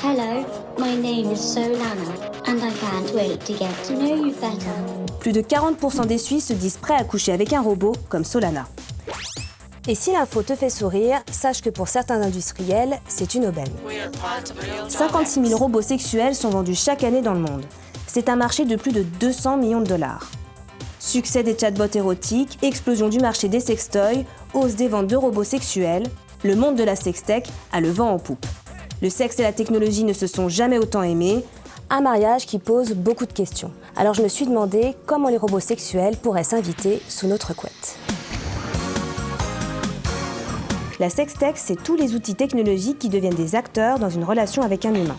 Hello, my name is Solana, and I can't wait to get to know you better. Plus de 40% des Suisses se disent prêts à coucher avec un robot comme Solana. Et si l'info te fait sourire, sache que pour certains industriels, c'est une aubaine. 56 000 robots sexuels sont vendus chaque année dans le monde. C'est un marché de plus de 200 millions de dollars. Succès des chatbots érotiques, explosion du marché des sextoys, hausse des ventes de robots sexuels, le monde de la sextech a le vent en poupe. Le sexe et la technologie ne se sont jamais autant aimés, un mariage qui pose beaucoup de questions. Alors je me suis demandé comment les robots sexuels pourraient s'inviter sous notre couette. La sextech, c'est tous les outils technologiques qui deviennent des acteurs dans une relation avec un humain.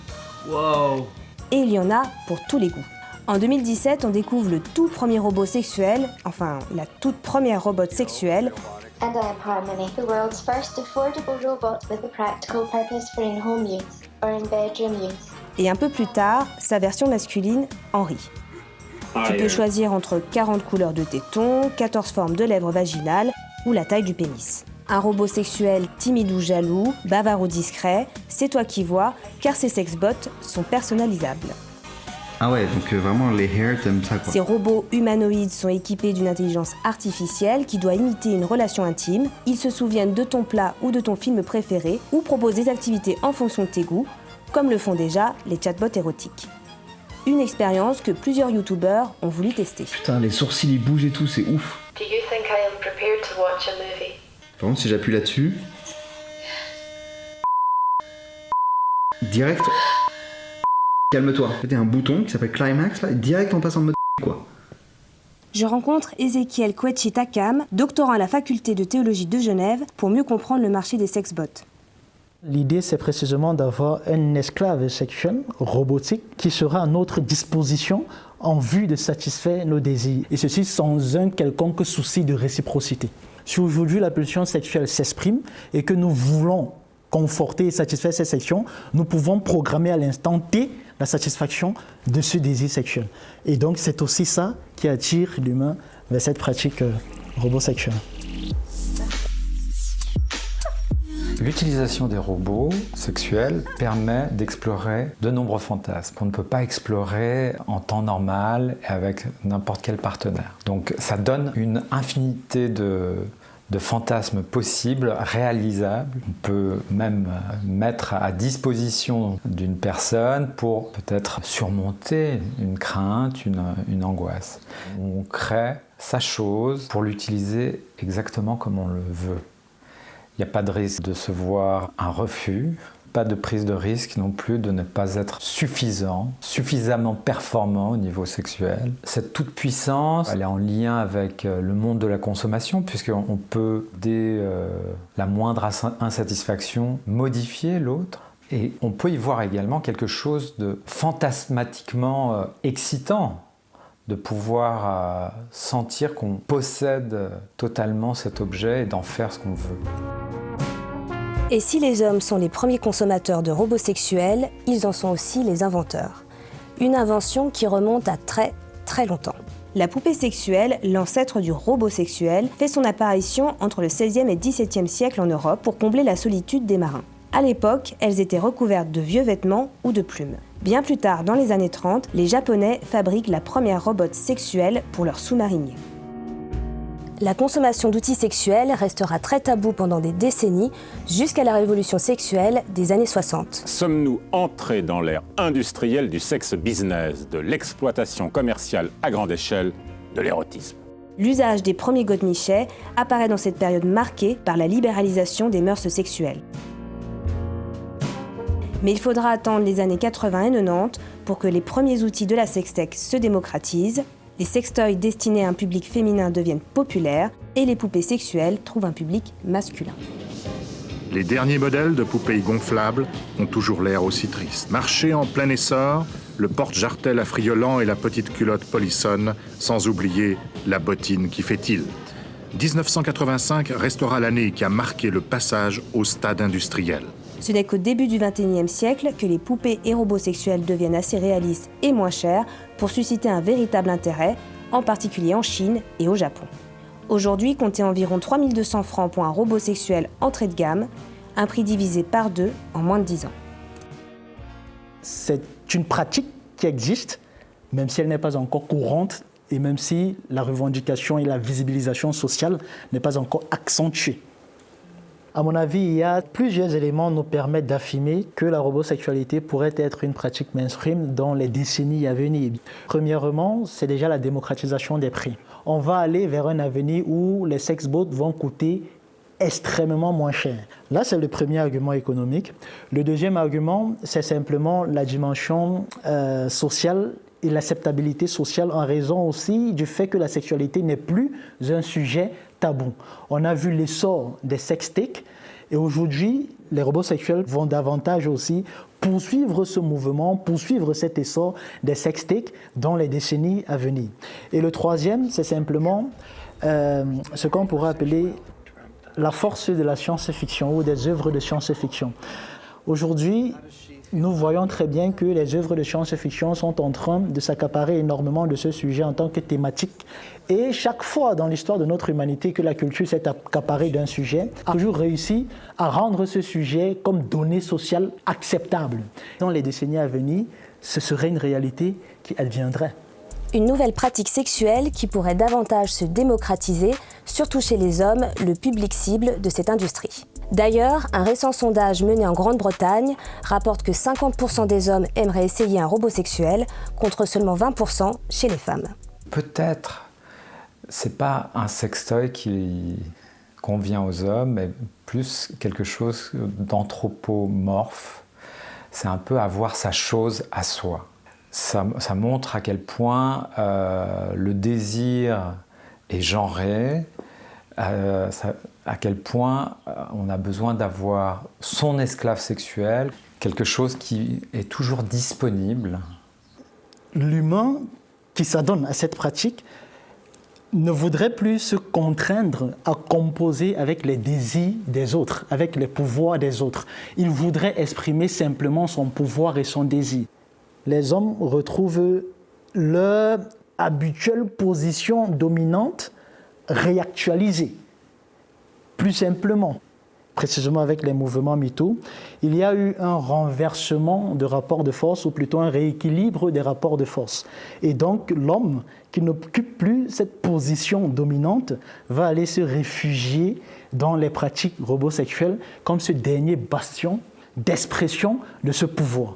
Wow. Et il y en a pour tous les goûts. En 2017, on découvre le tout premier robot sexuel, enfin la toute première robot sexuelle. And I am Harmony, the world's first affordable robot with a practical purpose for in-home use or in bedroom use. Et un peu plus tard, sa version masculine, Henri. Tu peux choisir entre 40 couleurs de tétons, 14 formes de lèvres vaginales ou la taille du pénis. Un robot sexuel timide ou jaloux, bavard ou discret, c'est toi qui vois, car ces sexbots sont personnalisables. Ah ouais, donc vraiment les hairs, t'aimes ça quoi. Ces robots humanoïdes sont équipés d'une intelligence artificielle qui doit imiter une relation intime. Ils se souviennent de ton plat ou de ton film préféré ou proposent des activités en fonction de tes goûts, comme le font déjà les chatbots érotiques. Une expérience que plusieurs youtubeurs ont voulu tester. Putain, les sourcils ils bougent et tout, c'est ouf. Do you think I am prepared to watch a movie? Par contre, si j'appuie là-dessus... Direct... Calme-toi. Il y a un bouton qui s'appelle Climax, là, et direct on passe en mode quoi. Je rencontre Ezekiel Kwetchi-Takam, doctorant à la faculté de théologie de Genève, pour mieux comprendre le marché des sexbots. L'idée, c'est précisément d'avoir un esclave sexuel robotique qui sera à notre disposition en vue de satisfaire nos désirs. Et ceci sans un quelconque souci de réciprocité. Si aujourd'hui la pulsion sexuelle s'exprime et que nous voulons conforter et satisfaire cette section, nous pouvons programmer à l'instant T la satisfaction de ce désir sexuel. Et donc c'est aussi ça qui attire l'humain vers cette pratique robot-sexuelle. L'utilisation des robots sexuels permet d'explorer de nombreux fantasmes qu'on ne peut pas explorer en temps normal et avec n'importe quel partenaire. Donc ça donne une infinité de fantasmes possibles, réalisables. On peut même mettre à disposition d'une personne pour peut-être surmonter une crainte, une angoisse. On crée sa chose pour l'utiliser exactement comme on le veut. Il n'y a pas de risque de se voir un refus, pas de prise de risque non plus de ne pas être suffisamment performant au niveau sexuel. Cette toute-puissance, elle est en lien avec le monde de la consommation, puisqu'on peut, dès la moindre insatisfaction, modifier l'autre. Et on peut y voir également quelque chose de fantasmatiquement excitant, de pouvoir sentir qu'on possède totalement cet objet et d'en faire ce qu'on veut. Et si les hommes sont les premiers consommateurs de robots sexuels, ils en sont aussi les inventeurs. Une invention qui remonte à très, très longtemps. La poupée sexuelle, l'ancêtre du robot sexuel, fait son apparition entre le XVIe et XVIIe siècle en Europe pour combler la solitude des marins. À l'époque, elles étaient recouvertes de vieux vêtements ou de plumes. Bien plus tard, dans les années 30, les Japonais fabriquent la première robot sexuelle pour leurs sous-mariniers. La consommation d'outils sexuels restera très taboue pendant des décennies, jusqu'à la révolution sexuelle des années 60. Sommes-nous entrés dans l'ère industrielle du sex business, de l'exploitation commerciale à grande échelle, de l'érotisme? L'usage des premiers godemichets apparaît dans cette période marquée par la libéralisation des mœurs sexuelles. Mais il faudra attendre les années 80 et 90 pour que les premiers outils de la sextech se démocratisent, les sextoys destinés à un public féminin deviennent populaires et les poupées sexuelles trouvent un public masculin. Les derniers modèles de poupées gonflables ont toujours l'air aussi tristes. Marché en plein essor, le porte-jartel affriolant et la petite culotte polissonne, sans oublier la bottine qui fait tilt. 1985 restera l'année qui a marqué le passage au stade industriel. Ce n'est qu'au début du XXIe siècle que les poupées et robots sexuels deviennent assez réalistes et moins chers pour susciter un véritable intérêt, en particulier en Chine et au Japon. Aujourd'hui, comptez environ 3 200 francs pour un robot sexuel entrée de gamme, un prix divisé par 2 en moins de 10 ans. C'est une pratique qui existe, même si elle n'est pas encore courante et même si la revendication et la visibilisation sociale n'est pas encore accentuée. À mon avis, il y a plusieurs éléments qui nous permettent d'affirmer que la robosexualité pourrait être une pratique mainstream dans les décennies à venir. Premièrement, c'est déjà la démocratisation des prix. On va aller vers un avenir où les sexbots vont coûter extrêmement moins cher. Là, c'est le premier argument économique. Le deuxième argument, c'est simplement la dimension sociale et l'acceptabilité sociale en raison aussi du fait que la sexualité n'est plus un sujet tabou. On a vu l'essor des sextech et aujourd'hui, les robots sexuels vont davantage aussi poursuivre ce mouvement, poursuivre cet essor des sextech dans les décennies à venir. Et le troisième, c'est simplement ce qu'on pourrait appeler la force de la science-fiction ou des œuvres de science-fiction. Aujourd'hui, nous voyons très bien que les œuvres de science-fiction sont en train de s'accaparer énormément de ce sujet en tant que thématique. Et chaque fois dans l'histoire de notre humanité que la culture s'est accaparée d'un sujet, a toujours réussi à rendre ce sujet comme donnée sociale acceptable. Dans les décennies à venir, ce serait une réalité qui adviendrait. Une nouvelle pratique sexuelle qui pourrait davantage se démocratiser, surtout chez les hommes, le public cible de cette industrie. D'ailleurs, un récent sondage mené en Grande-Bretagne rapporte que 50% des hommes aimeraient essayer un robot sexuel, contre seulement 20% chez les femmes. Peut-être, c'est pas un sextoy qui convient aux hommes, mais plus quelque chose d'anthropomorphe. C'est un peu avoir sa chose à soi. Ça montre à quel point le désir est genré, à quel point on a besoin d'avoir son esclave sexuel, quelque chose qui est toujours disponible. L'humain qui s'adonne à cette pratique ne voudrait plus se contraindre à composer avec les désirs des autres, avec les pouvoirs des autres. Il voudrait exprimer simplement son pouvoir et son désir. Les hommes retrouvent leur habituelle position dominante réactualisée. Plus simplement, précisément avec les mouvements MeToo, il y a eu un renversement de rapports de force, ou plutôt un rééquilibre des rapports de force. Et donc, l'homme qui n'occupe plus cette position dominante va aller se réfugier dans les pratiques robosexuelles comme ce dernier bastion d'expression de ce pouvoir.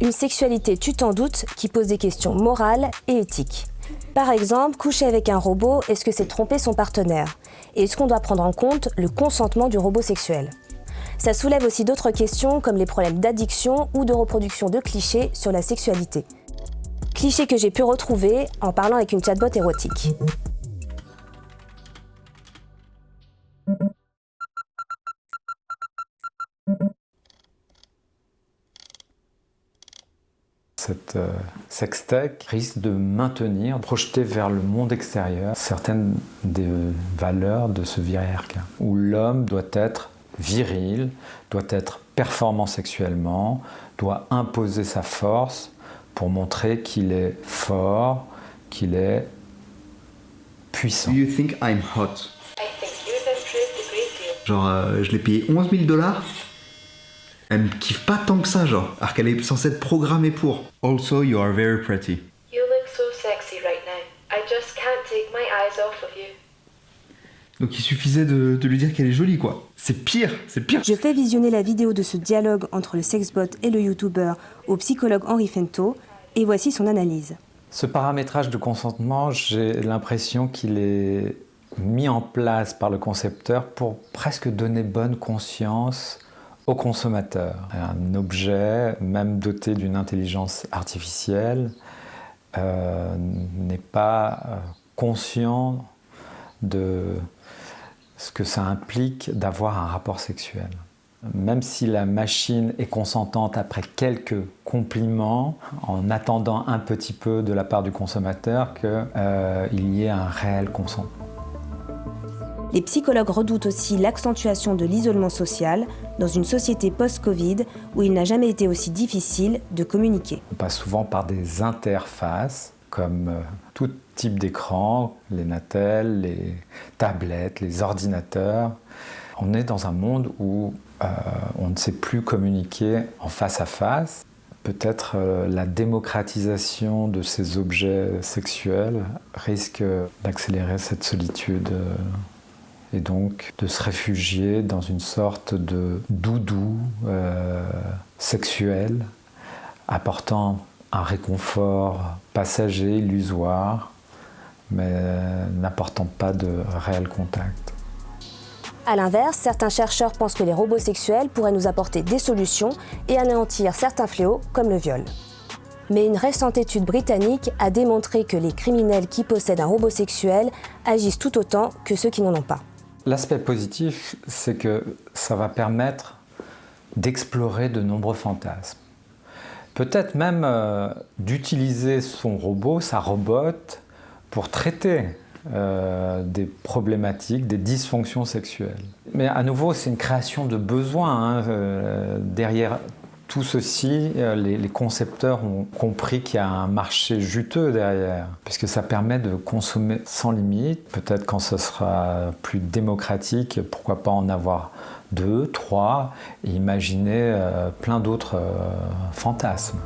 Une sexualité, tu t'en doutes, qui pose des questions morales et éthiques. Par exemple, coucher avec un robot, est-ce que c'est tromper son partenaire ? Et est-ce qu'on doit prendre en compte le consentement du robot sexuel ? Ça soulève aussi d'autres questions comme les problèmes d'addiction ou de reproduction de clichés sur la sexualité. Clichés que j'ai pu retrouver en parlant avec une chatbot érotique. Cette sextech risque de maintenir, projeter vers le monde extérieur certaines des valeurs de ce viriarcat, où l'homme doit être viril, doit être performant sexuellement, doit imposer sa force pour montrer qu'il est fort, qu'il est puissant. Do you think I'm hot? I think you've improved a great deal. Genre, je l'ai payé 11 000 $. Elle me kiffe pas tant que ça, genre. Alors qu'elle est censée être programmée pour. Also, you are very pretty. You look so sexy right now. I just can't take my eyes off of you. Donc il suffisait de lui dire qu'elle est jolie, quoi. C'est pire, c'est pire. Je fais visionner la vidéo de ce dialogue entre le sexbot et le youtubeur au psychologue Henri Fento, et voici son analyse. Ce paramétrage de consentement, j'ai l'impression qu'il est mis en place par le concepteur pour presque donner bonne conscience au consommateur. Un objet, même doté d'une intelligence artificielle, n'est pas conscient de ce que ça implique d'avoir un rapport sexuel. Même si la machine est consentante après quelques compliments, en attendant un petit peu de la part du consommateur qu'il y ait un réel consentement. Les psychologues redoutent aussi l'accentuation de l'isolement social dans une société post-Covid où il n'a jamais été aussi difficile de communiquer. On passe souvent par des interfaces comme tout type d'écran, les Natel, les tablettes, les ordinateurs. On est dans un monde où on ne sait plus communiquer en face à face. peut-être la démocratisation de ces objets sexuels risque d'accélérer cette solitude et donc de se réfugier dans une sorte de doudou sexuel apportant un réconfort passager, illusoire, mais n'apportant pas de réel contact. A l'inverse, certains chercheurs pensent que les robots sexuels pourraient nous apporter des solutions et anéantir certains fléaux comme le viol. Mais une récente étude britannique a démontré que les criminels qui possèdent un robot sexuel agissent tout autant que ceux qui n'en ont pas. L'aspect positif, c'est que ça va permettre d'explorer de nombreux fantasmes. Peut-être même d'utiliser son robot, sa robote, pour traiter des problématiques, des dysfonctions sexuelles. Mais à nouveau, c'est une création de besoins. Derrière tout ceci, les concepteurs ont compris qu'il y a un marché juteux derrière, puisque ça permet de consommer sans limite. Peut-être quand ce sera plus démocratique, pourquoi pas en avoir 2, 3, et imaginer plein d'autres fantasmes.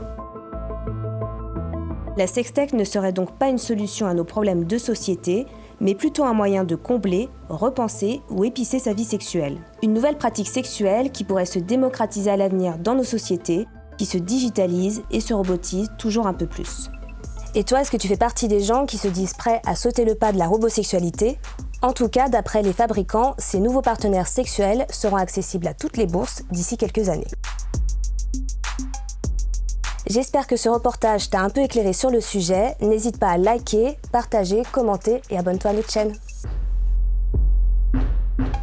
La sextech ne serait donc pas une solution à nos problèmes de société, mais plutôt un moyen de combler, repenser ou épicer sa vie sexuelle. Une nouvelle pratique sexuelle qui pourrait se démocratiser à l'avenir dans nos sociétés, qui se digitalise et se robotise toujours un peu plus. Et toi, est-ce que tu fais partie des gens qui se disent prêts à sauter le pas de la robosexualité ? En tout cas, d'après les fabricants, ces nouveaux partenaires sexuels seront accessibles à toutes les bourses d'ici quelques années. J'espère que ce reportage t'a un peu éclairé sur le sujet. N'hésite pas à liker, partager, commenter et abonne-toi à notre chaîne.